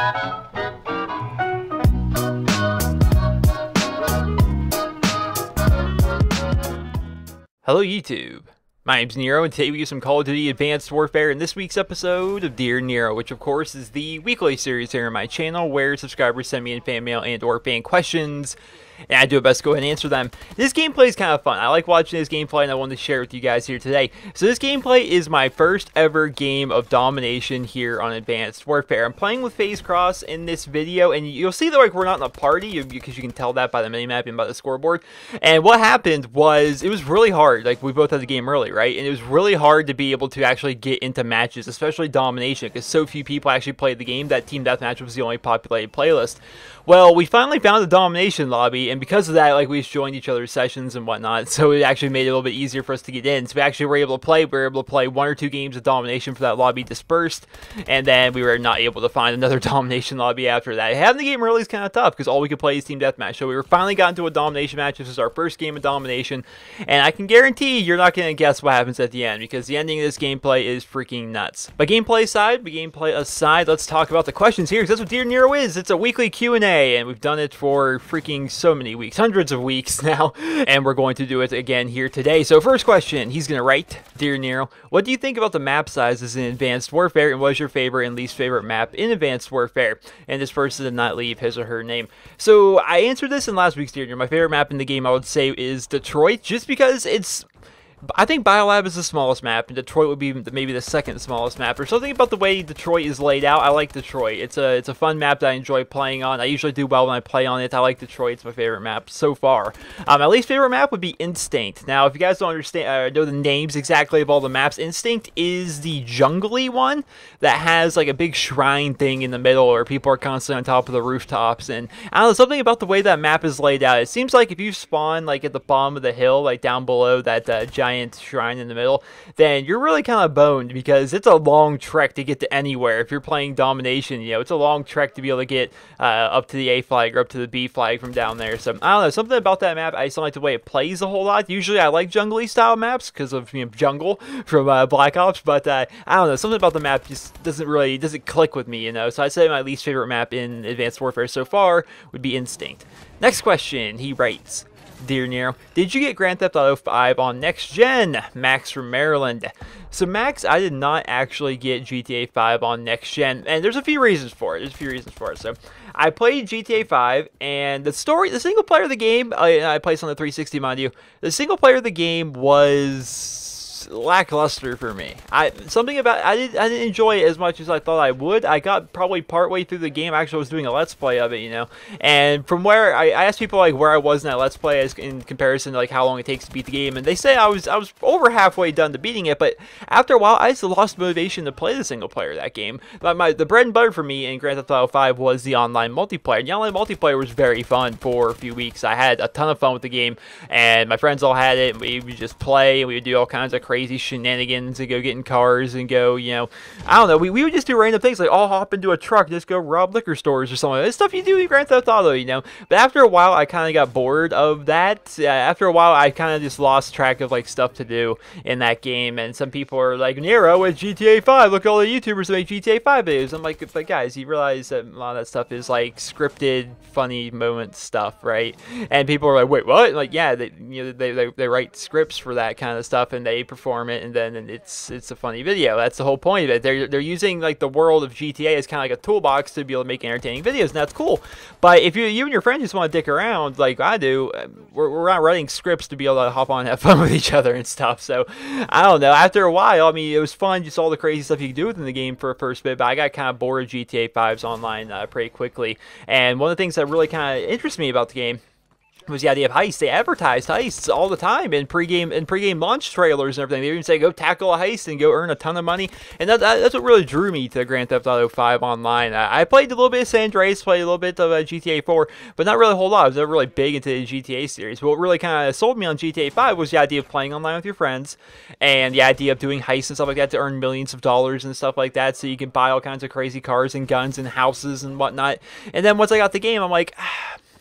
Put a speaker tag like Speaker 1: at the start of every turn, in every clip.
Speaker 1: Hello YouTube, my name's Nero, and today we use some Call of Duty Advanced Warfare in this week's episode of Dear Nero, which of course is the weekly series here on my channel where subscribers send me in fan mail and or fan questions, and I do my best to go ahead and answer them. This gameplay is kind of fun. I like watching this gameplay and I wanted to share it with you guys here today. So this gameplay is my first ever game of domination here on Advanced Warfare. I'm playing with FaZe Cross in this video, and you'll see that like we're not in a party because you can tell that by the minimap and by the scoreboard. And what happened was it was really hard. Like we both had the game early, right? And it was really hard to be able to actually get into matches, especially domination, because so few people actually played the game that Team Deathmatch was the only populated playlist. Well, we finally found the domination lobby, and because of that, like, we joined each other's sessions and whatnot, so it actually made it a little bit easier for us to get in. So we actually were able to play. We were able to play 1 or 2 games of domination for that lobby dispersed, and then we were not able to find another domination lobby after that. Having the game early is kind of tough, because all we could play is Team Deathmatch. So we were finally got into a domination match. This is our first game of domination, and I can guarantee you're not going to guess what happens at the end, because the ending of this gameplay is freaking nuts. But gameplay aside, let's talk about the questions here, because that's what Dear Nero is. It's a weekly Q&A. And we've done it for freaking so many weeks, hundreds of weeks now, and we're going to do it again here today. So first question, he's going to write, Dear Nero, what do you think about the map sizes in Advanced Warfare, and what is your favorite and least favorite map in Advanced Warfare? And this person did not leave his or her name. So I answered this in last week's Dear Nero. My favorite map in the game, I would say, is Detroit, just because it's... I think Biolab is the smallest map, and Detroit would be maybe the second smallest map. There's something about the way Detroit is laid out. I like Detroit. It's a fun map that I enjoy playing on. I usually do well when I play on it. I like Detroit. It's my favorite map so far. My least favorite map would be Instinct. Now, if you guys don't understand, know the names exactly of all the maps, Instinct is the jungly one that has like a big shrine thing in the middle where people are constantly on top of the rooftops. And I don't know, something about the way that map is laid out. It seems like if you spawn like at the bottom of the hill, like down below that giant shrine in the middle, then you're really kind of boned, because it's a long trek to get to anywhere. If you're playing domination, you know, it's a long trek to be able to get up to the A flag or up to the B flag from down there. So I don't know, something about that map, I just don't like the way it plays a whole lot. Usually I like jungly style maps because of, you know, jungle from Black Ops, but I don't know, something about the map just doesn't click with me, you know. So I'd say my least favorite map in Advanced Warfare so far would be Instinct. Next question, he writes, Dear Nero, did you get Grand Theft Auto 5 on next gen? Max from Maryland. So Max, I did not actually get GTA 5 on next gen, and there's a few reasons for it. So I played GTA 5, and the single player of the game, I played on the 360, mind you. The single player of the game was lackluster for me. Something about I didn't enjoy it as much as I thought I would. I got probably partway through the game. Actually, I was doing a let's play of it, you know. And from where I asked people like where I was in that let's play as in comparison to like how long it takes to beat the game, and they say I was over halfway done to beating it. But after a while, I just lost motivation to play the single player of that game. The bread and butter for me in Grand Theft Auto 5 was the online multiplayer. And the online multiplayer was very fun for a few weeks. I had a ton of fun with the game, and my friends all had it. And we would just play, and we would do all kinds of crazy shenanigans and go get in cars and go, you know, I don't know, we would just do random things like all hop into a truck and just go rob liquor stores or something. It's stuff you do in Grand Theft Auto, you know. But after a while, I kind of got bored of that. After a while, I kind of just lost track of like stuff to do in that game. And some people are like, Nero with GTA 5, look at all the YouTubers that make GTA 5 videos. I'm like, but guys, you realize that a lot of that stuff is like scripted, funny moment stuff, right? And people are like, wait, what? Like, yeah, they write scripts for that kind of stuff and they perform it, and then it's a funny video. That's the whole point of it. They're using like the world of GTA as kind of like a toolbox to be able to make entertaining videos, and that's cool. But if you and your friends just want to dick around like I do, we're not writing scripts to be able to hop on and have fun with each other and stuff. So I don't know. After a while, I mean, it was fun, just all the crazy stuff you could do within the game for a first bit, but I got kind of bored of GTA 5's online pretty quickly. And one of the things that really kind of interests me about the game was the idea of heists. They advertised heists all the time in pregame launch trailers and everything. They even say go tackle a heist and go earn a ton of money, and that's what really drew me to Grand Theft Auto 5 online. I played a little bit of San Andreas, played a little bit of GTA 4, but not really a whole lot. I was never really big into the GTA series. But what really kind of sold me on GTA 5 was the idea of playing online with your friends, and the idea of doing heists and stuff like that to earn millions of dollars and stuff like that, so you can buy all kinds of crazy cars and guns and houses and whatnot. And then once I got the game, I'm like,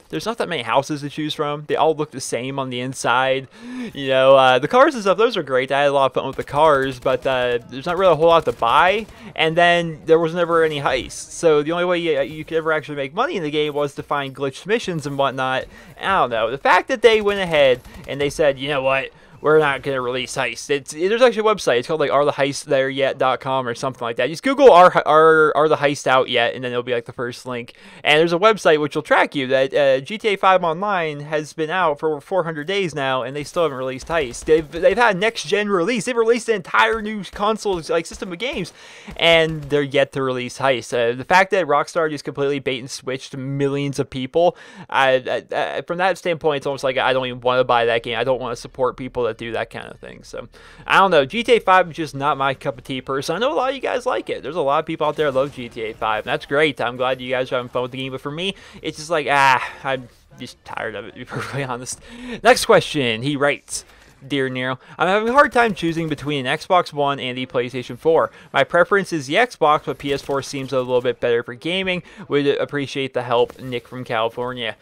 Speaker 1: there's not that many houses to choose from. They all look the same on the inside. You know, the cars and stuff, those are great. I had a lot of fun with the cars, but there's not really a whole lot to buy. And then there was never any heists. So the only way you could ever actually make money in the game was to find glitched missions and whatnot. I don't know. The fact that they went ahead and they said, you know what? We're not going to release heists. There's actually a website. It's called like aretheheiststhereyet.com or something like that. Just Google are the heist out yet, and then it'll be like the first link. And there's a website which will track you that GTA 5 Online has been out for over 400 days now, and they still haven't released heists. They've had next gen release. They've released an entire new console like system of games, and they're yet to release heists. The fact that Rockstar just completely bait and switched millions of people, from that standpoint, it's almost like I don't even want to buy that game. I don't want to support people that do that kind of thing. So I don't know, GTA 5 is just not my cup of tea person. I know a lot of you guys like it. There's a lot of people out there that love GTA 5, and that's great. I'm glad you guys are having fun with the game, but for me, it's just like, I'm just tired of it, to be perfectly honest. Next question, he writes, Dear Nero, I'm having a hard time choosing between an Xbox One and the PlayStation 4. My preference is the Xbox, but PS4 seems a little bit better for gaming. Would appreciate the help, Nick from California.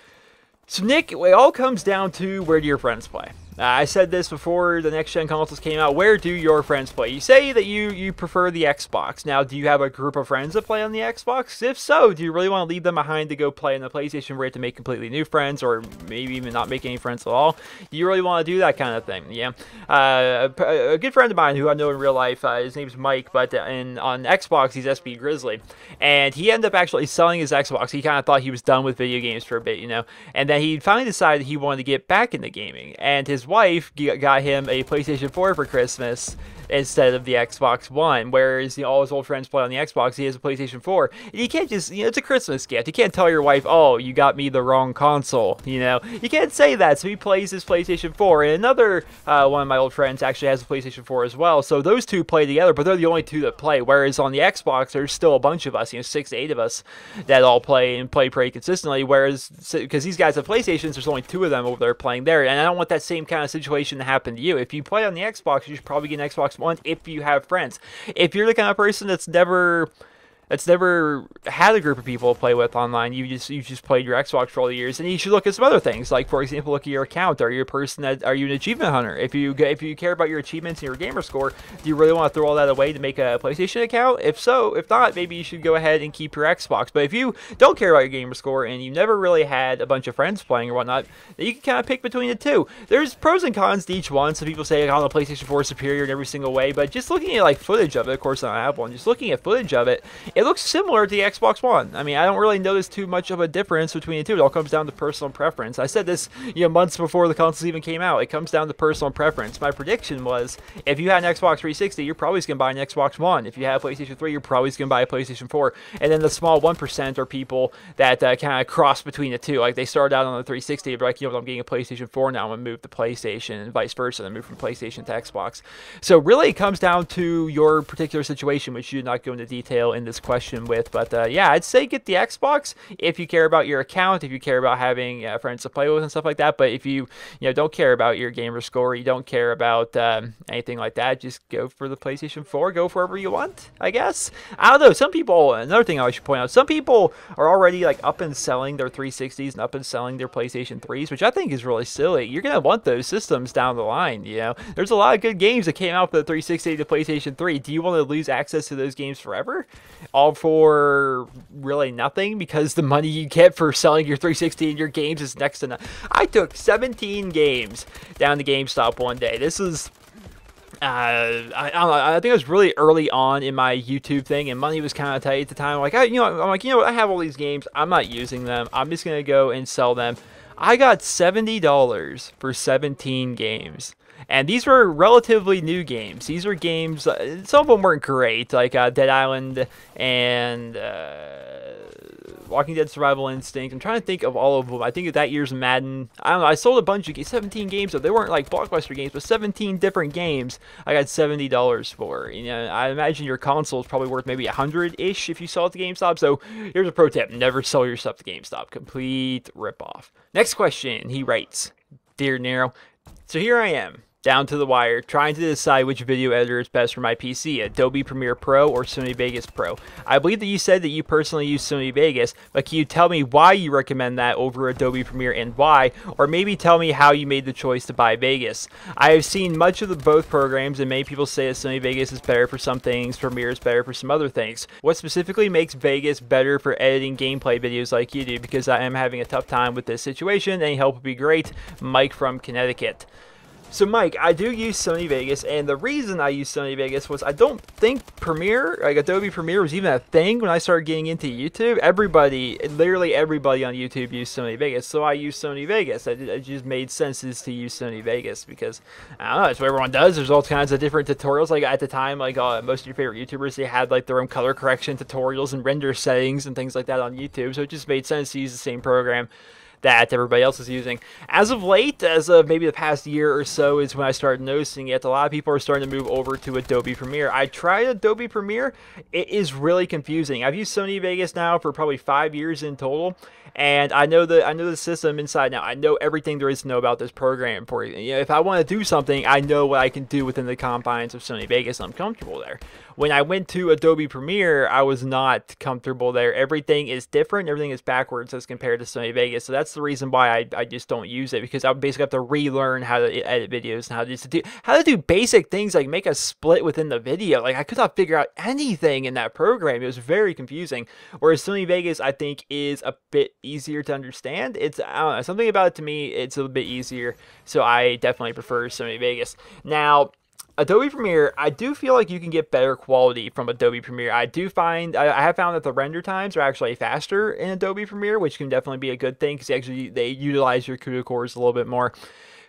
Speaker 1: So Nick, it all comes down to, where do your friends play? I said this before the next-gen consoles came out. Where do your friends play? You say that you prefer the Xbox. Now, do you have a group of friends that play on the Xbox? If so, do you really want to leave them behind to go play on the PlayStation where you have to make completely new friends, or maybe even not make any friends at all? Do you really want to do that kind of thing? Yeah. A good friend of mine who I know in real life, his name's Mike, but on Xbox, he's SB Grizzly. And he ended up actually selling his Xbox. He kind of thought he was done with video games for a bit, you know. And then he finally decided he wanted to get back into gaming. And his wife got him a PlayStation 4 for Christmas instead of the Xbox One, whereas all his old friends play on the Xbox. He has a PlayStation 4. And you can't just, it's a Christmas gift. You can't tell your wife, oh, you got me the wrong console, You can't say that, so he plays his PlayStation 4. And another one of my old friends actually has a PlayStation 4 as well, so those two play together, but they're the only two that play, whereas on the Xbox, there's still a bunch of us, 6 to 8 of us that all play and play pretty consistently, whereas, because these guys have PlayStations, there's only 2 of them over there playing there, and I don't want that same kind of situation to happen to you. If you play on the Xbox, you should probably get an Xbox One if you have friends. If you're the kind of person that's never had a group of people to play with online, you just played your Xbox for all the years, and you should look at some other things, like for example, look at your account. Are you an achievement hunter? If you care about your achievements and your gamer score, do you really want to throw all that away to make a PlayStation account? If not, maybe you should go ahead and keep your Xbox. But if you don't care about your gamer score and you never really had a bunch of friends playing or whatnot, then you can kind of pick between the two. There's pros and cons to each one. Some people say, oh, the PlayStation 4 is superior in every single way, but just looking at like footage of it, of course I don't have one, just looking at footage of it, it looks similar to the Xbox One. I mean, I don't really notice too much of a difference between the two. It all comes down to personal preference. I said this, months before the consoles even came out. It comes down to personal preference. My prediction was, if you had an Xbox 360, you're probably going to buy an Xbox One. If you have a PlayStation 3, you're probably going to buy a PlayStation 4. And then the small 1% are people that kind of cross between the two. Like, they started out on the 360, but like, I'm getting a PlayStation 4 now, I'm going to move to PlayStation, and vice versa, and move from PlayStation to Xbox. So really, it comes down to your particular situation, which you did not go into detail in this question with, but yeah, I'd say get the Xbox if you care about your account, if you care about having friends to play with and stuff like that. But if you don't care about your gamer score, you don't care about anything like that, just go for the PlayStation 4. Go for wherever you want, I guess. I don't know. Some people, another thing I should point out, some people are already like up and selling their 360s and up and selling their PlayStation 3s, which I think is really silly. You're gonna want those systems down the line. There's a lot of good games that came out for the 360 to PlayStation 3. Do you want to lose access to those games forever? All for really nothing, because the money you get for selling your 360 and your games is next to nothing. I took 17 games down to GameStop one day. This is I don't know, I think it was really early on in my YouTube thing, and money was kind of tight at the time. I have all these games, I'm not using them, I'm just gonna go and sell them. I got $70 for 17 games. And these were relatively new games. These were games, some of them weren't great, like Dead Island and Walking Dead Survival Instinct. I'm trying to think of all of them. I think that year's Madden. I don't know, I sold a bunch of games, 17 games, so they weren't like blockbuster games, but 17 different games I got $70 for. I imagine your console is probably worth maybe 100-ish if you sell it to GameStop. So here's a pro tip: never sell your stuff to GameStop. Complete ripoff. Next question, he writes, Dear Nero, so here I am. down to the wire, trying to decide which video editor is best for my PC, Adobe Premiere Pro or Sony Vegas Pro. I believe that you said that you personally use Sony Vegas, but can you tell me why you recommend that over Adobe Premiere and why? Or maybe tell me how you made the choice to buy Vegas. I have seen much of both programs, and many people say that Sony Vegas is better for some things, Premiere is better for some other things. What specifically makes Vegas better for editing gameplay videos like you do? Because I am having a tough time with this situation. Any help would be great. Mike from Connecticut. So Mike, I do use Sony Vegas, and the reason I use Sony Vegas was I don't think Premiere, like Adobe Premiere, was even a thing when I started getting into YouTube. Everybody, literally everybody on YouTube used Sony Vegas, so I use Sony Vegas. It just made sense to use Sony Vegas because, I don't know, it's what everyone does. There's all kinds of different tutorials. Like at the time, like most of your favorite YouTubers, they had like their own color correction tutorials and render settings and things like that on YouTube, so it just made sense to use the same program that everybody else is using. As of late, as of maybe the past year or so, is when I started noticing it. A lot of people are starting to move over to Adobe Premiere. I tried Adobe Premiere. It is really confusing. I've used Sony Vegas now for probably 5 years in total, and I know the system inside now. I know everything there is to know about this program. For you know, if I want to do something, I know what I can do within the confines of Sony Vegas, and I'm comfortable there. When I went to Adobe Premiere, I was not comfortable there. Everything is different. Everything is backwards as compared to Sony Vegas. So that's the reason why I just don't use it, because I would basically have to relearn how to edit videos and how to do basic things like make a split within the video. Like I could not figure out anything in that program. It was very confusing. Whereas Sony Vegas, I think, is a bit easier to understand. I don't know, something about it to me, it's a bit easier. So I definitely prefer Sony Vegas. Now, Adobe Premiere, I do feel like you can get better quality from Adobe Premiere. I have found that the render times are actually faster in Adobe Premiere, which can definitely be a good thing because they utilize your CUDA cores a little bit more.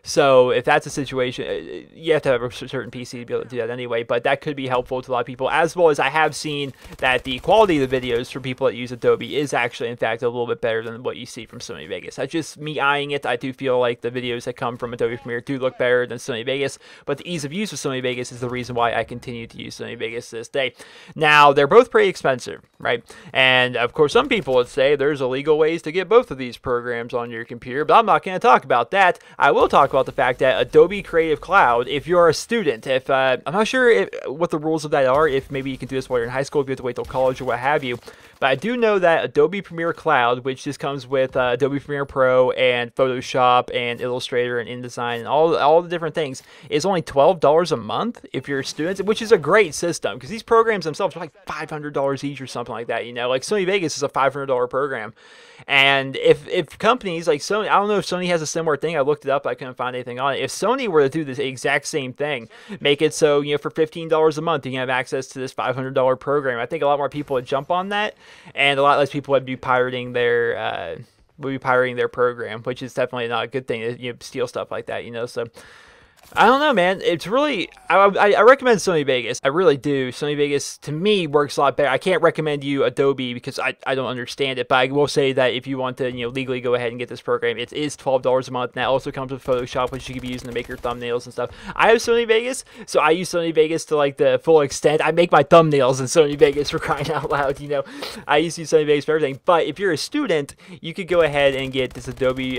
Speaker 1: So if that's a situation, you have to have a certain PC to be able to do that anyway, but that could be helpful to a lot of people, as well as I have seen that the quality of the videos for people that use Adobe is actually, in fact, a little bit better than what you see from Sony Vegas. That's just me eyeing it. I do feel like the videos that come from Adobe Premiere do look better than Sony Vegas, but the ease of use of Sony Vegas is the reason why I continue to use Sony Vegas to this day. Now, they're both pretty expensive, right? And, of course, some people would say there's illegal ways to get both of these programs on your computer, but I'm not going to talk about that. I will talk about the fact that Adobe Creative Cloud, if you're a student, I'm not sure what the rules of that are, if maybe you can do this while you're in high school, if you have to wait till college or what have you, but I do know that Adobe Premiere Cloud, which just comes with Adobe Premiere Pro and Photoshop and Illustrator and InDesign and all the different things, is only $12 a month if you're a student, which is a great system because these programs themselves are like $500 each or something like that. You know, like Sony Vegas is a $500 program. And if companies like Sony, I don't know if Sony has a similar thing. I looked it up, I couldn't find anything on it. If Sony were to do this exact same thing, make it so, you know, for $15 a month, you can have access to this $500 program, I think a lot more people would jump on that, and a lot less people would be pirating their program, which is definitely not a good thing to, you know, steal stuff like that, you know. So I don't know, man. It's really, I recommend Sony Vegas. I really do. Sony Vegas, to me, works a lot better. I can't recommend you Adobe because I don't understand it, but I will say that if you want to, you know, legally go ahead and get this program, it is $12 a month. And that also comes with Photoshop, which you can be using to make your thumbnails and stuff. I have Sony Vegas, so I use Sony Vegas to, like, the full extent. I make my thumbnails in Sony Vegas, for crying out loud, you know. I used to use Sony Vegas for everything. But if you're a student, you could go ahead and get this Adobe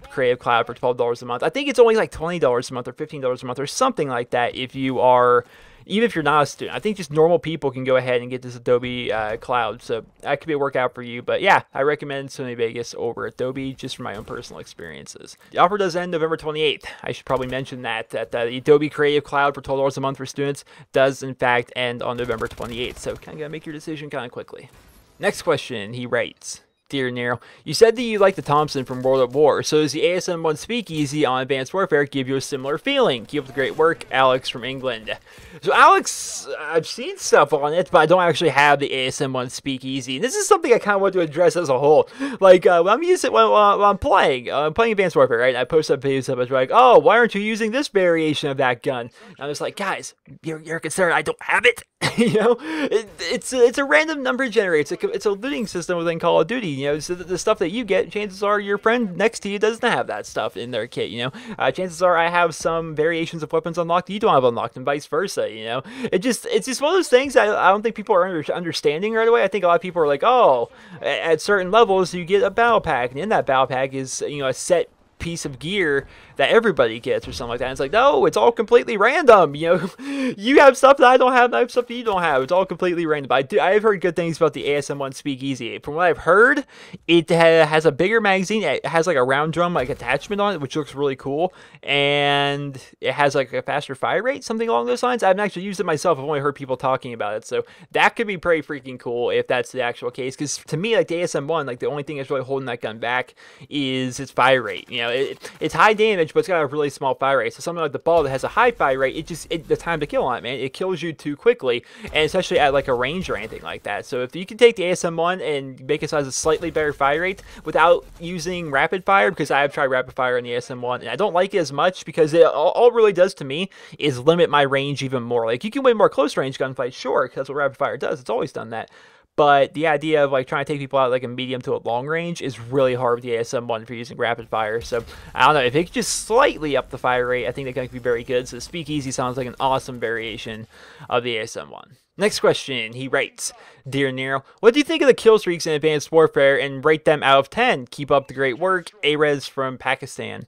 Speaker 1: Creative Cloud for $12 a month. I think it's only like $20 a month or $15 a month or something like that if you are, even if you're not a student. I think just normal people can go ahead and get this Adobe Cloud, so that could be a workout for you. But yeah, I recommend Sony Vegas over Adobe just from my own personal experiences. The offer does end November 28th. I should probably mention that the Adobe Creative Cloud for $12 a month for students does in fact end on November 28th, so kind of gotta make your decision kind of quickly. Next question, he writes, Dear Nero, you said that you like the Thompson from World at War, so does the ASM1 Speakeasy on Advanced Warfare give you a similar feeling? Keep up the great work, Alex from England. So Alex, I've seen stuff on it, but I don't actually have the ASM1 Speakeasy. This is something I kind of want to address as a whole. Like, when I'm using it when I'm playing Advanced Warfare, right? I post up videos of it, like, oh, why aren't you using this variation of that gun? And I'm just like, guys, you're concerned I don't have it? You know, it's a random number generator. It's a looting system within Call of Duty. You know, so the stuff that you get, chances are your friend next to you doesn't have that stuff in their kit. You know, chances are I have some variations of weapons unlocked you don't have unlocked, and vice versa. You know, it's just one of those things I don't think people are understanding right away. I think a lot of people are like, oh, at certain levels you get a battle pack, and in that battle pack is, you know, a set piece of gear that everybody gets or something like that. And it's like, no, it's all completely random. You have stuff that I don't have, and I have stuff that you don't have. It's all completely random. I've heard good things about the ASM1 Speakeasy. From what I've heard, it has a bigger magazine. It has like a round drum like attachment on it, which looks really cool, and it has like a faster fire rate, something along those lines. I haven't actually used it myself. I've only heard people talking about it, so that could be pretty freaking cool if that's the actual case. Because to me, like the ASM1, like the only thing that's really holding that gun back is its fire rate. It's high damage, but it's got a really small fire rate. So something like the ball that has a high fire rate, the time to kill on it, man, it kills you too quickly, and especially at like a range or anything like that. So if you can take the ASM1 and make it so it has a slightly better fire rate without using rapid fire, because I have tried rapid fire on the ASM1 and I don't like it as much, because all it really does to me is limit my range even more. Like, you can win more close range gunfights, sure, because that's what rapid fire does. It's always done that. But the idea of like trying to take people out like a medium to a long range is really hard with the ASM1 if you're using rapid fire. So I don't know, if it could just slightly up the fire rate, I think that can be very good. So Speakeasy sounds like an awesome variation of the ASM1. Next question, he writes, Dear Nero, what do you think of the Killstreaks in Advanced Warfare, and rate them out of 10? Keep up the great work. A-Res from Pakistan.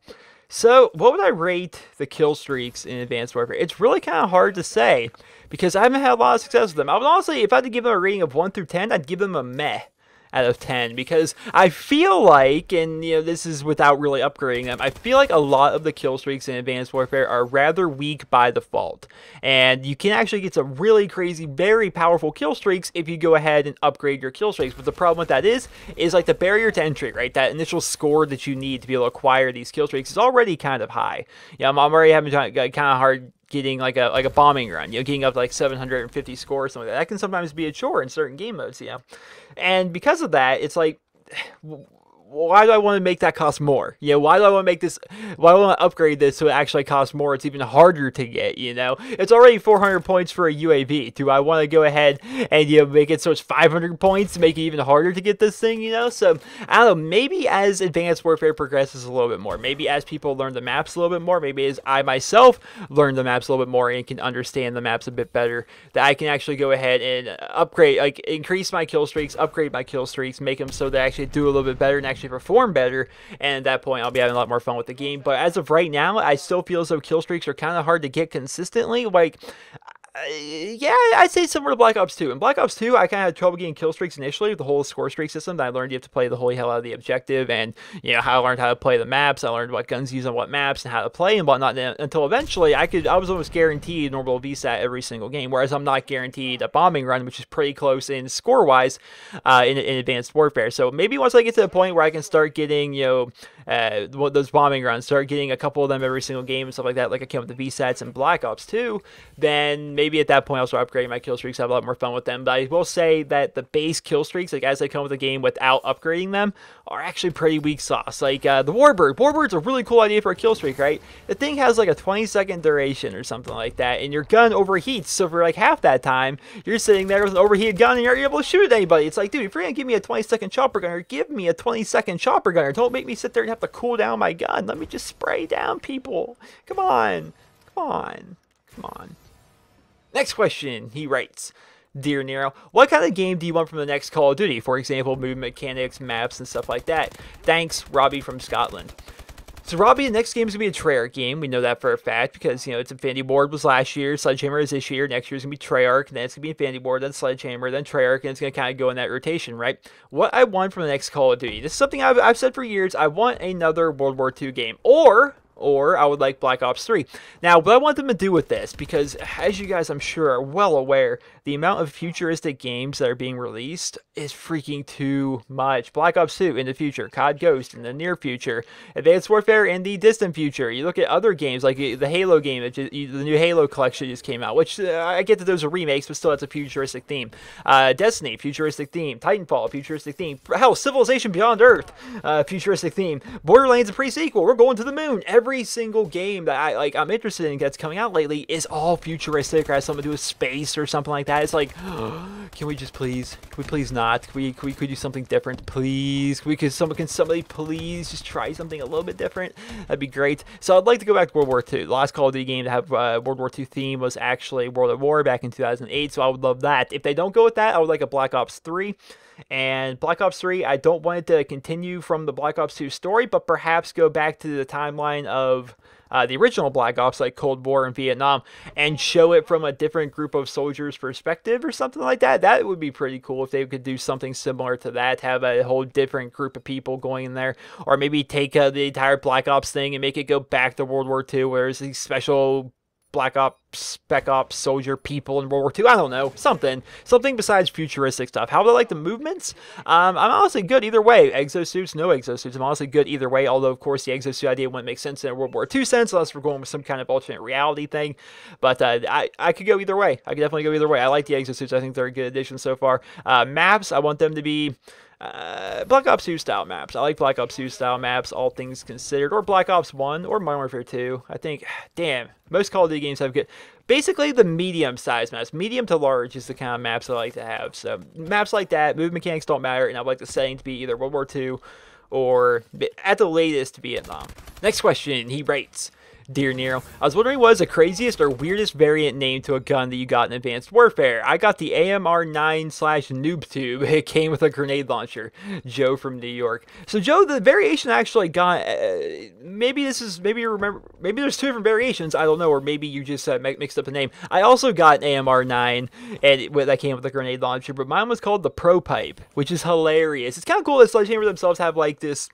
Speaker 1: So, what would I rate the Killstreaks in Advanced Warfare? It's really kind of hard to say, because I haven't had a lot of success with them. I would honestly, if I had to give them a rating of 1 through 10, I'd give them a meh out of 10, because I feel like, and this is without really upgrading them, I feel like a lot of the Killstreaks in Advanced Warfare are rather weak by default, and you can actually get some really crazy, very powerful Killstreaks if you go ahead and upgrade your Killstreaks. But the problem with that is like the barrier to entry, right? That initial score that you need to be able to acquire these Killstreaks is already kind of high. I'm already having kind of hard getting like a bombing run, getting up to like 750 scores, something like that. That can sometimes be a chore in certain game modes, And because of that, it's like, why do I want to make that cost more? Why do I want to make this, why do I want to upgrade this so it actually costs more? It's even harder to get, It's already 400 points for a UAV. Do I want to go ahead and, make it so it's 500 points to make it even harder to get this thing, So, I don't know, maybe as Advanced Warfare progresses a little bit more, maybe as people learn the maps a little bit more, maybe as I myself learn the maps a little bit more and can understand the maps a bit better, that I can actually go ahead and upgrade, like increase my kill streaks, upgrade my kill streaks, make them so they actually do a little bit better and actually perform better, and at that point I'll be having a lot more fun with the game. But as of right now, I still feel as though kill streaks are kind of hard to get consistently. Like, yeah, I'd say similar to Black Ops 2. In Black Ops 2, I kind of had trouble getting kill streaks initially with the whole score streak system. That I learned you have to play the holy hell out of the objective, and how I learned how to play the maps. I learned what guns to use on what maps and how to play and whatnot. Until eventually, I was almost guaranteed normal VSAT every single game, whereas I'm not guaranteed a bombing run, which is pretty close in score-wise in Advanced Warfare. So maybe once I get to the point where I can start getting those bombing runs, start getting a couple of them every single game and stuff like that, like I can with the VSATs in Black Ops 2, then maybe at that point I'll start upgrading my kill streaks, have a lot more fun with them. But I will say that the base kill streaks, like as they come with the game without upgrading them, are actually pretty weak sauce. Like the Warbird. Warbird's a really cool idea for a kill streak, right? The thing has like a 20-second duration or something like that, and your gun overheats. So for like half that time, you're sitting there with an overheated gun and you're able to shoot at anybody. It's like, dude, if you're gonna give me a 20-second chopper gunner, give me a 20-second chopper gunner. Don't make me sit there and have to cool down my gun. Let me just spray down people. Come on. Come on. Come on. Next question, he writes, Dear Nero, what kind of game do you want from the next Call of Duty? For example, movement mechanics, maps, and stuff like that. Thanks, Robbie from Scotland. So, Robbie, the next game is going to be a Treyarch game. We know that for a fact because, it's Infinity Ward was last year, Sledgehammer is this year, next year is going to be Treyarch, then it's going to be Infinity Ward, then Sledgehammer, then Treyarch, and it's going to kind of go in that rotation, right? What I want from the next Call of Duty, this is something I've said for years, I want another World War II game, or I would like Black Ops 3. Now, what I want them to do with this, because as you guys I'm sure are well aware, the amount of futuristic games that are being released is freaking too much. Black Ops 2 in the future, COD Ghost in the near future, Advanced Warfare in the distant future. You look at other games like the Halo game, the new Halo collection just came out, which I get that those are remakes, but still it's a futuristic theme. Destiny, futuristic theme. Titanfall, futuristic theme. Hell, Civilization Beyond Earth, futuristic theme. Borderlands, a pre-sequel. We're going to the moon. Every single game that I'm interested in that's coming out lately is all futuristic or has something to do with space or something like that. It's like, can we please not? Can we do something different, please? Can somebody please just try something a little bit different? That'd be great. So I'd like to go back to World War II. The last Call of Duty game to have World War II theme was actually World at War back in 2008. So I would love that. If they don't go with that, I would like a Black Ops 3. And Black Ops 3, I don't want it to continue from the Black Ops 2 story, but perhaps go back to the timeline of the original Black Ops, like Cold War and Vietnam, and show it from a different group of soldiers' perspective or something like that. That would be pretty cool if they could do something similar to that, have a whole different group of people going in there, or maybe take the entire Black Ops thing and make it go back to World War II, where there's these special Black Ops, Spec Ops soldier people in World War II. I don't know. Something besides futuristic stuff. How do I like the movements? I'm honestly good either way. Exosuits, no exosuits. I'm honestly good either way, although, of course, the exosuit idea wouldn't make sense in a World War II sense unless we're going with some kind of alternate reality thing. But I could go either way. I could definitely go either way. I like the exosuits. I think they're a good addition so far. Maps, I want them to be Black Ops 2 style maps. I like Black Ops 2 style maps, all things considered, or Black Ops 1 or Modern Warfare 2. I think, damn, most Call of Duty games have good, basically the medium size maps. Medium to large is the kind of maps I like to have. So maps like that, move mechanics don't matter, and I like the setting to be either World War 2 or at the latest Vietnam. Next question, he writes, Dear Nero, I was wondering what is the craziest or weirdest variant name to a gun that you got in Advanced Warfare? I got the AMR9/Noob Tube. It came with a grenade launcher. Joe from New York. So Joe, the variation I actually got, maybe you remember, maybe there's two different variations, I don't know, or maybe you just mixed up the name. I also got an AMR9, and that came with a grenade launcher, but mine was called the Pro Pipe, which is hilarious. It's kind of cool that Sledgehammer themselves have like this.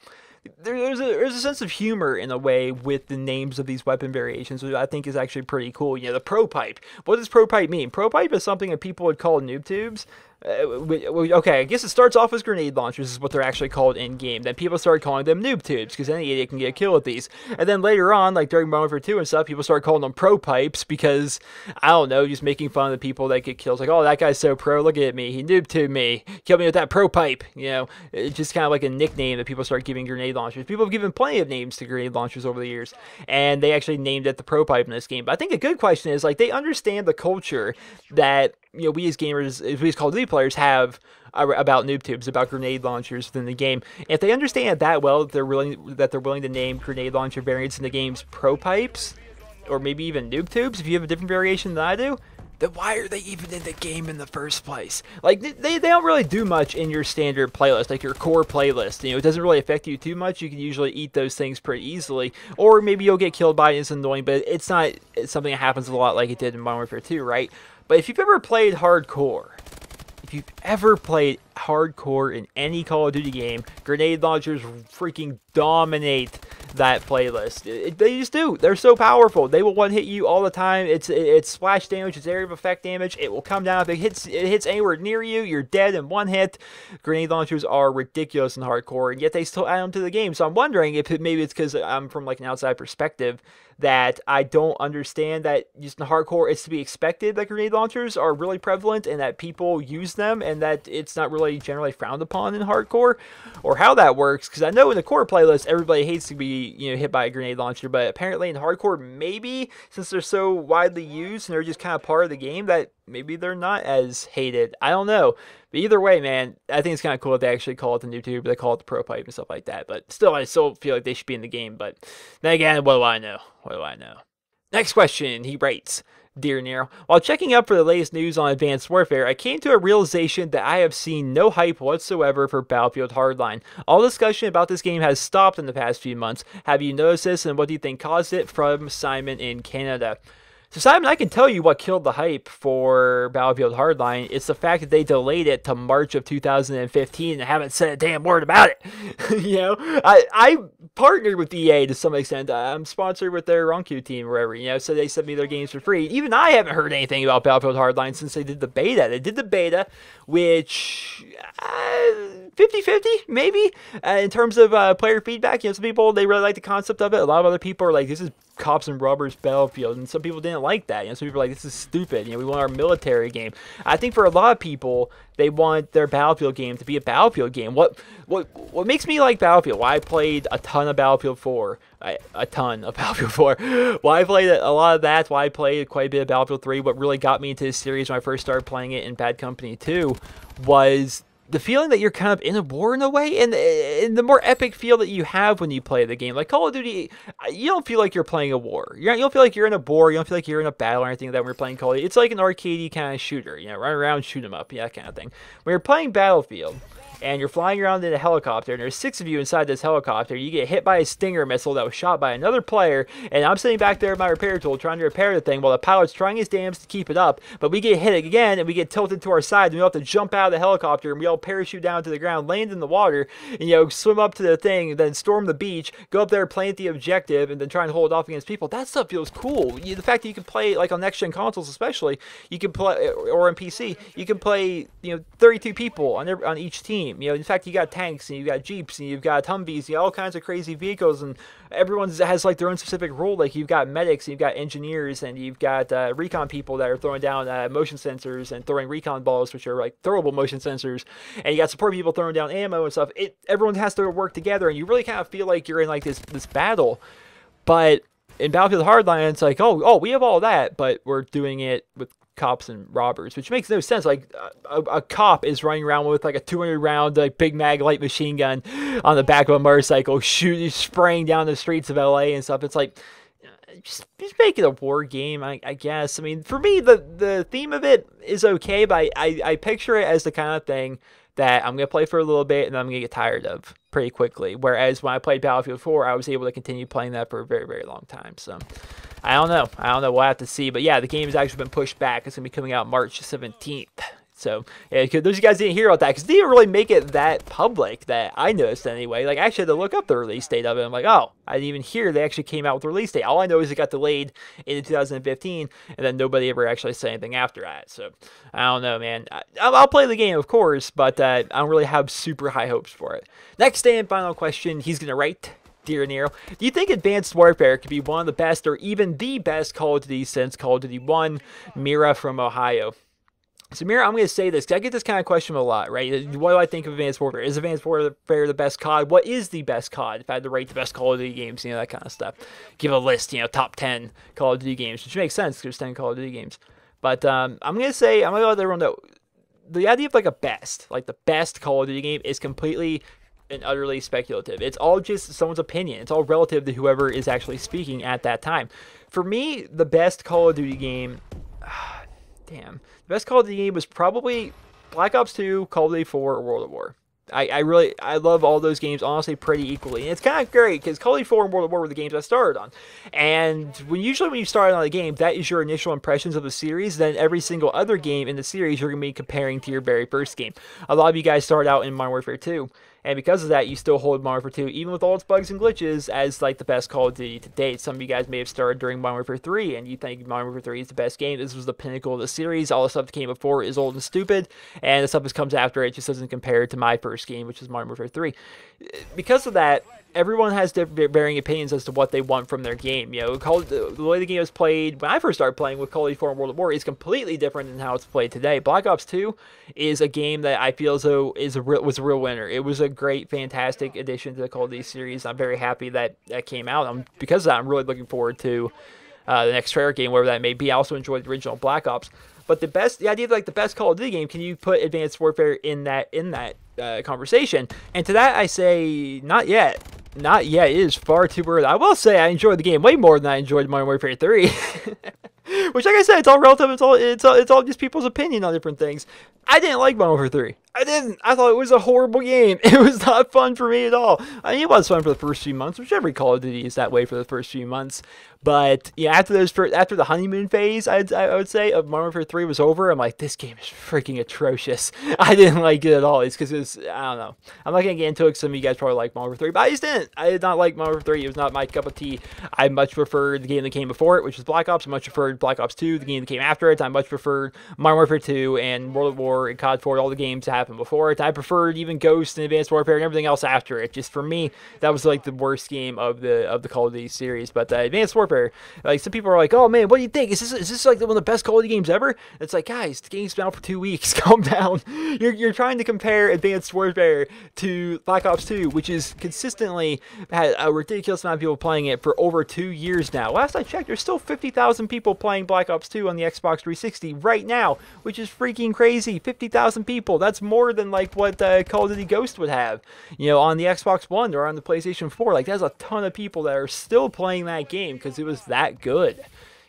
Speaker 1: There's a sense of humor in a way with the names of these weapon variations, which I think is actually pretty cool. You know, the Pro Pipe. What does Pro Pipe mean? Pro Pipe is something that people would call noob tubes. Okay, I guess it starts off as grenade launchers is what they're actually called in game. Then people started calling them noob tubes because any idiot can get a kill with these. And then later on, like during Modern Warfare 2 and stuff, people started calling them pro pipes because, I don't know, just making fun of the people that get kills. Like, oh, that guy's so pro, look at me, he noob tubed me, killed me with that pro pipe. You know, it's just kind of like a nickname that people start giving grenade launchers. People have given plenty of names to grenade launchers over the years, and they actually named it the pro pipe in this game. But I think a good question is, like, they understand the culture that, you know, we as gamers, we as Call of Duty players have about noob tubes, about grenade launchers within the game. If they understand it that well, that they're willing to name grenade launcher variants in the game's pro pipes, or maybe even noob tubes, if you have a different variation than I do, then why are they even in the game in the first place? Like, they don't really do much in your standard playlist, like your core playlist. You know, it doesn't really affect you too much. You can usually eat those things pretty easily. Or maybe you'll get killed by it, it's annoying, but it's something that happens a lot like it did in Modern Warfare 2, right? But if you've ever played hardcore, in any Call of Duty game, grenade launchers freaking dominate that playlist. They just do. They're so powerful. They will one-hit you all the time. It's splash damage. It's area of effect damage. It will come down. If it hits anywhere near you, you're dead in one hit. Grenade launchers are ridiculous in hardcore, and yet they still add them to the game. So I'm wondering if maybe it's because I'm from like an outside perspective that I don't understand that just in hardcore it's to be expected that grenade launchers are really prevalent and that people use them and that it's not really generally frowned upon in hardcore, or how that works. Because I know in the core playlist everybody hates to be, you know, hit by a grenade launcher, but apparently in hardcore, maybe since they're so widely used and they're just kind of part of the game, that maybe they're not as hated. I don't know. But either way, man, I think it's kind of cool that they actually call it the noob tube, they call it the pro pipe and stuff like that. But still, I still feel like they should be in the game. But then again, what do I know? What do I know? Next question, he writes, Dear Nero, while checking up for the latest news on Advanced Warfare, I came to a realization that I have seen no hype whatsoever for Battlefield Hardline. All discussion about this game has stopped in the past few months. Have you noticed this, and what do you think caused it? From Simon in Canada. So Simon, I can tell you what killed the hype for Battlefield Hardline. It's the fact that they delayed it to March of 2015 and haven't said a damn word about it. You know, I partnered with EA to some extent. I'm sponsored with their Ronku team or wherever, you know, so they sent me their games for free. Even I haven't heard anything about Battlefield Hardline since they did the beta. They did the beta, which 50-50 maybe in terms of player feedback. You know, some people, they really like the concept of it. A lot of other people are like, this is cops and rubbers Battlefield, and some people didn't like that. You know, some people are like, this is stupid. You know, we want our military game. I think for a lot of people, they want their Battlefield game to be a Battlefield game. What makes me like Battlefield? Why I played a ton of Battlefield 4. A ton of Battlefield 4. Why I played a lot of that. Why I played quite a bit of Battlefield 3. What really got me into this series when I first started playing it in Bad Company 2 was the feeling that you're kind of in a war in a way, and the more epic feel that you have when you play the game. Like Call of Duty, you don't feel like you're playing a war. You don't feel like you're in a war. You don't feel like you're in a battle or anything like that when you're playing Call of Duty. It's like an arcadey kind of shooter, you know, run around, shoot 'em up, yeah, that kind of thing. When you're playing Battlefield, and you're flying around in a helicopter, and there's 6 of you inside this helicopter. You get hit by a Stinger missile that was shot by another player, and I'm sitting back there with my repair tool trying to repair the thing while the pilot's trying his damnedest to keep it up, but we get hit again, and we get tilted to our side, and we have to jump out of the helicopter, and we all parachute down to the ground, land in the water, and, swim up to the thing, then storm the beach, go up there, plant the objective, and then try and hold it off against people. That stuff feels cool. The fact that you can play, like on next-gen consoles especially, you can play, or on PC, you can play, 32 people on each team. In fact, you got tanks, and you got Jeeps, and you've got Humvees, all kinds of crazy vehicles, and everyone has like their own specific role. Like you've got medics, and you've got engineers, and you've got recon people that are throwing down motion sensors and throwing recon balls, which are like throwable motion sensors, and you got support people throwing down ammo and stuff. Everyone has to work together, and you really kind of feel like you're in like this battle. But in Battlefield Hardline, it's like, oh, we have all that, but we're doing it with cops and robbers, which makes no sense. Like a cop is running around with like a 200-round like Big Mag light machine gun on the back of a motorcycle, spraying down the streets of LA and stuff. It's like, just make it a war game, I guess. I mean, for me, the theme of it is okay, but I picture it as the kind of thing that I'm going to play for a little bit and then I'm going to get tired of pretty quickly. Whereas when I played Battlefield 4, I was able to continue playing that for a very, very long time. So I don't know. We'll have to see. But yeah, the game has actually been pushed back. It's going to be coming out March 17th. So, yeah, those of you guys didn't hear about that because they didn't really make it that public that I noticed anyway. Like, I actually had to look up the release date of it. I'm like, oh, I didn't even hear they actually came out with the release date. All I know is it got delayed into 2015, and then nobody ever actually said anything after that. So, I don't know, man. I'll play the game, of course, but I don't really have super high hopes for it. Next and final question, he's going to write, Dear Nero, do you think Advanced Warfare could be one of the best or even the best Call of Duty since Call of Duty 1? Mira from Ohio. So, Mira, I'm going to say this, because I get this kind of question a lot, right? What do I think of Advanced Warfare? Is Advanced Warfare the best COD? What is the best COD? If I had to rate the best Call of Duty games, that kind of stuff. Give a list, top 10 Call of Duty games, which makes sense, because there's 10 Call of Duty games. But I'm going to let everyone know, the idea of like the best Call of Duty game is completely and utterly speculative. It's all just someone's opinion. It's all relative to whoever is actually speaking at that time. For me, the best Call of Duty game... Damn. The best Call of Duty game was probably Black Ops 2, Call of Duty 4, or World at War. I love all those games, honestly, pretty equally. And it's kind of great, because Call of Duty 4 and World at War were the games I started on. And usually when you start on a game, that is your initial impressions of the series. Then every single other game in the series, you're going to be comparing to your very first game. A lot of you guys start out in Modern Warfare 2. And because of that, you still hold Modern Warfare 2, even with all its bugs and glitches, as like the best Call of Duty to date. Some of you guys may have started during Modern Warfare 3, and you think Modern Warfare 3 is the best game. This was the pinnacle of the series. All the stuff that came before is old and stupid, and the stuff that comes after it just doesn't compare to my first game, which is Modern Warfare 3. Because of that, everyone has different varying opinions as to what they want from their game. The way the game was played when I first started playing with Call of Duty 4 and World at War is completely different than how it's played today. Black Ops 2 is a game that I feel as though was a real winner. It was a great, fantastic addition to the Call of Duty series. I'm very happy that came out. Because of that, I'm really looking forward to the next trailer game, whatever that may be. I also enjoyed the original Black Ops. But the idea of like the best Call of Duty game, can you put Advanced Warfare in that conversation? And to that, I say not yet. Not yet. It is far too early. I will say I enjoyed the game way more than I enjoyed Modern Warfare 3. Which, like I said, it's all relative. It's all just people's opinion on different things. I didn't like Modern Warfare 3. I didn't. I thought it was a horrible game. It was not fun for me at all. I mean, it was fun for the first few months, which every Call of Duty is that way for the first few months. But yeah, after the honeymoon phase, I would say of Modern Warfare 3 was over. I'm like, this game is freaking atrocious. I didn't like it at all. It's because I don't know. I'm not gonna get into it because some of you guys probably like Modern Warfare 3, but I just didn't. I did not like Modern Warfare 3. It was not my cup of tea. I much preferred the game that came before it, which was Black Ops. I much preferred Black Ops 2, the game that came after it. I much preferred Modern Warfare 2 and World at War and COD 4, all the games that happened before it. I preferred even Ghost and Advanced Warfare and everything else after it. Just for me, that was like the worst game of the Call of Duty series. But Advanced Warfare, like some people are like, oh man, what do you think? Is this like one of the best Call of Duty games ever? It's like, guys, the game's been out for 2 weeks. Calm down. You're trying to compare Advanced Warfare to Black Ops 2, which is consistently had a ridiculous amount of people playing it for over 2 years now. Last I checked, there's still 50,000 people playing Black Ops 2 on the Xbox 360 right now, which is freaking crazy. 50,000 people. That's more than like what Call of Duty Ghost would have, on the Xbox One or on the PlayStation 4. Like, that's a ton of people that are still playing that game because it was that good.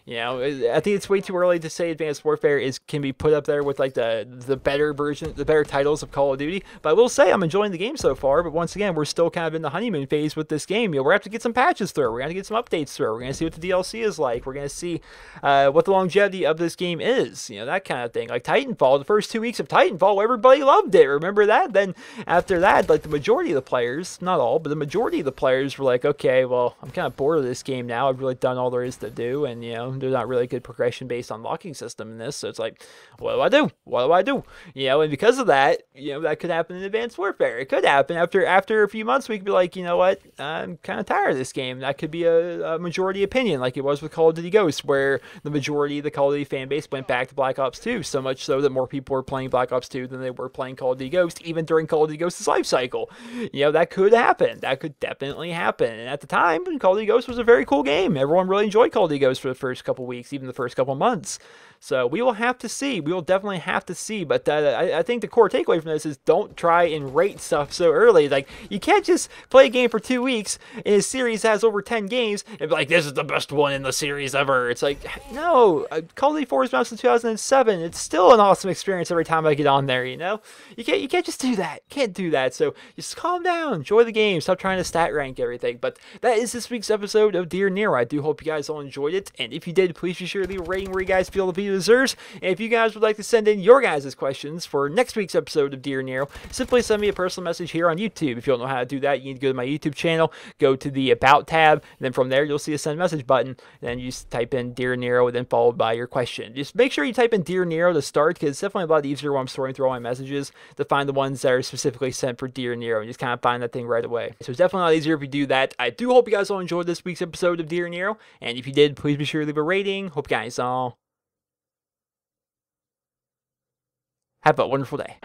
Speaker 1: You know, I think it's way too early to say Advanced Warfare can be put up there with like the better version, the better titles of Call of Duty. But I will say I'm enjoying the game so far. But once again, we're still kind of in the honeymoon phase with this game. You know, we're gonna have to get some patches through. We're gonna get some updates through. We're gonna see what the DLC is like. We're gonna see what the longevity of this game is. You know, that kind of thing. Like Titanfall, the first 2 weeks of Titanfall, everybody loved it. Remember that? Then after that, like the majority of the players, not all, but the majority of the players were like, okay, well, I'm kind of bored of this game now. I've really done all there is to do, and you know, there's not really good progression based on locking system in this. So it's like, what do I do? What do I do? You know, and because of that, you know, that could happen in Advanced Warfare. It could happen after a few months. We could be like, you know what? I'm kind of tired of this game. That could be a majority opinion, like it was with Call of Duty Ghosts, where the majority of the Call of Duty fan base went back to Black Ops 2. So much so that more people were playing Black Ops 2 than they were playing Call of Duty Ghosts, even during Call of Duty Ghosts' life cycle. You know, that could happen. That could definitely happen. And at the time, Call of Duty Ghosts was a very cool game. Everyone really enjoyed Call of Duty Ghosts for the first couple weeks, even the first couple months. So we will have to see. We will definitely have to see. But I think the core takeaway from this is don't try and rate stuff so early. Like, you can't just play a game for 2 weeks and a series has over 10 games and be like, this is the best one in the series ever. It's like, no. Call of Duty 4 has been out since 2007. It's still an awesome experience every time I get on there, you know? You can't just do that. Can't do that. So just calm down. Enjoy the game. Stop trying to stat rank everything. But that is this week's episode of Dear Nero. I do hope you guys all enjoyed it. And if you did, please be sure to leave a rating where you guys feel the video deserves. And if you guys would like to send in your guys' questions for next week's episode of Dear Nero, simply send me a personal message here on YouTube. If you don't know how to do that, you need to go to my YouTube channel, go to the About tab, and then from there you'll see a send message button. And then you just type in Dear Nero, and then followed by your question. Just make sure you type in Dear Nero to start, because it's definitely a lot easier when I'm sorting through all my messages to find the ones that are specifically sent for Dear Nero, and just kind of find that thing right away. So it's definitely a lot easier if you do that. I do hope you guys all enjoyed this week's episode of Dear Nero, and if you did, please be sure to leave a rating. Hope you guys all have a wonderful day.